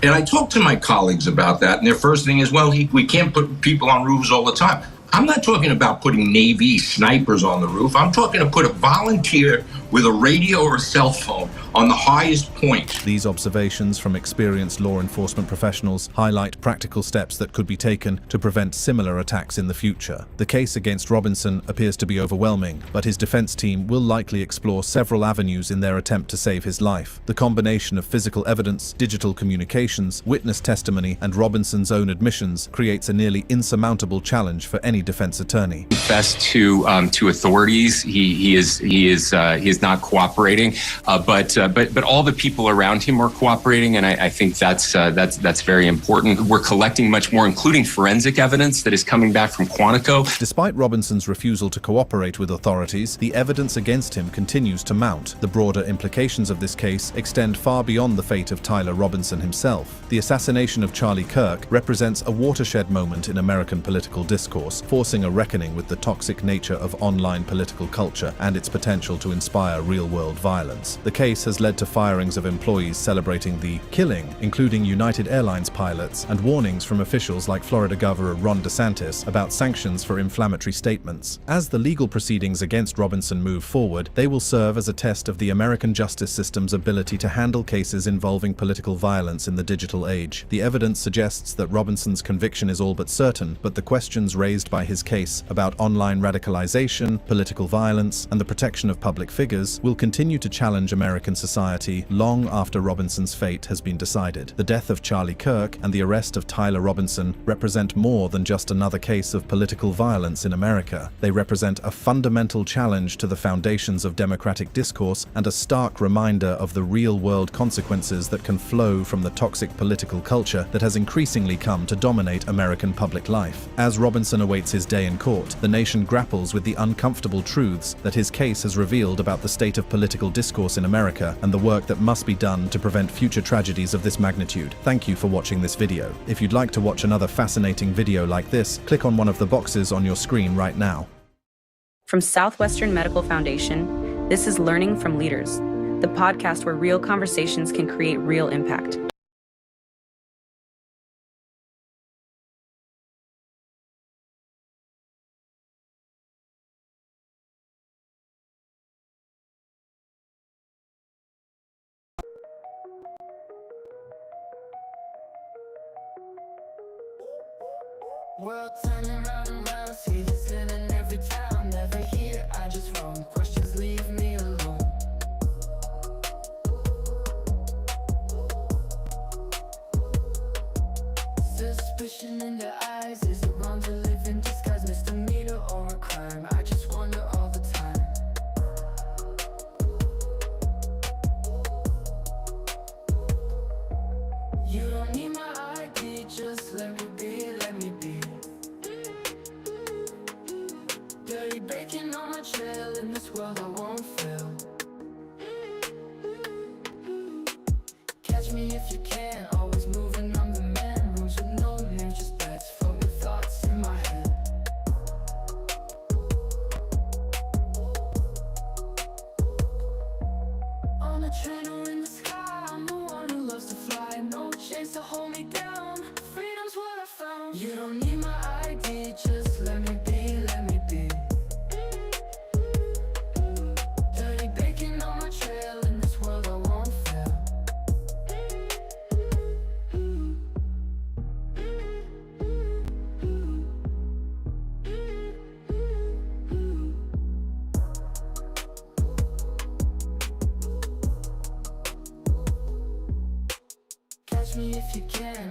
S17: And I talked to my colleagues about that, and their first thing is, well, we can't put people on roofs all the time. I'm not talking about putting Navy snipers on the roof. I'm talking to put a volunteer with a radio or a cell phone on the highest point.
S4: These observations from experienced law enforcement professionals highlight practical steps that could be taken to prevent similar attacks in the future. The case against Robinson appears to be overwhelming, but his defense team will likely explore several avenues in their attempt to save his life. The combination of physical evidence, digital communications, witness testimony, and Robinson's own admissions creates a nearly insurmountable challenge for any defense attorney.
S9: Confessed to authorities. He is not cooperating, but all the people around him are cooperating, and I think that's very important. We're collecting much more, including forensic evidence that is coming back from Quantico.
S4: Despite Robinson's refusal to cooperate with authorities, the evidence against him continues to mount. The broader implications of this case extend far beyond the fate of Tyler Robinson himself. The assassination of Charlie Kirk represents a watershed moment in American political discourse, forcing a reckoning with the toxic nature of online political culture and its potential to inspire real-world violence. The case has led to firings of employees celebrating the killing, including United Airlines pilots, and warnings from officials like Florida Governor Ron DeSantis about sanctions for inflammatory statements. As the legal proceedings against Robinson move forward, they will serve as a test of the American justice system's ability to handle cases involving political violence in the digital age. The evidence suggests that Robinson's conviction is all but certain, but the questions raised by his case about online radicalization, political violence, and the protection of public figures will continue to challenge American society long after Robinson's fate has been decided. The death of Charlie Kirk and the arrest of Tyler Robinson represent more than just another case of political violence in America. They represent a fundamental challenge to the foundations of democratic discourse and a stark reminder of the real-world consequences that can flow from the toxic political culture that has increasingly come to dominate American public life. As Robinson awaits his day in court, the nation grapples with the uncomfortable truths that his case has revealed about the state of political discourse in America and the work that must be done to prevent future tragedies of this magnitude. Thank you for watching this video. If you'd like to watch another fascinating video like this, click on one of the boxes on your screen right now.
S12: From Southwestern Medical Foundation, this is Learning from Leaders, the podcast where real conversations can create real impact.
S2: World turning round and round, see this in every town. Never here, I just roam. Questions leave me alone. Suspicion in their eyes, is it wrong to live in disguise? Misdemeanor or a crime? I just wonder all the time. You don't need my ID, just let me be, let me be. Dirty bacon on my trail, in this world I won't fail. Catch me if you can, always moving, I'm the man. Rooms with no names, just beds full with thoughts in my head. On a train or in the sky, I'm the one who loves to fly. No chains to hold me down, freedom's what I found. You don't need my ID, just let me be, let me be. Dirty bacon on my trail, in this world I won't fail. Catch me if you can,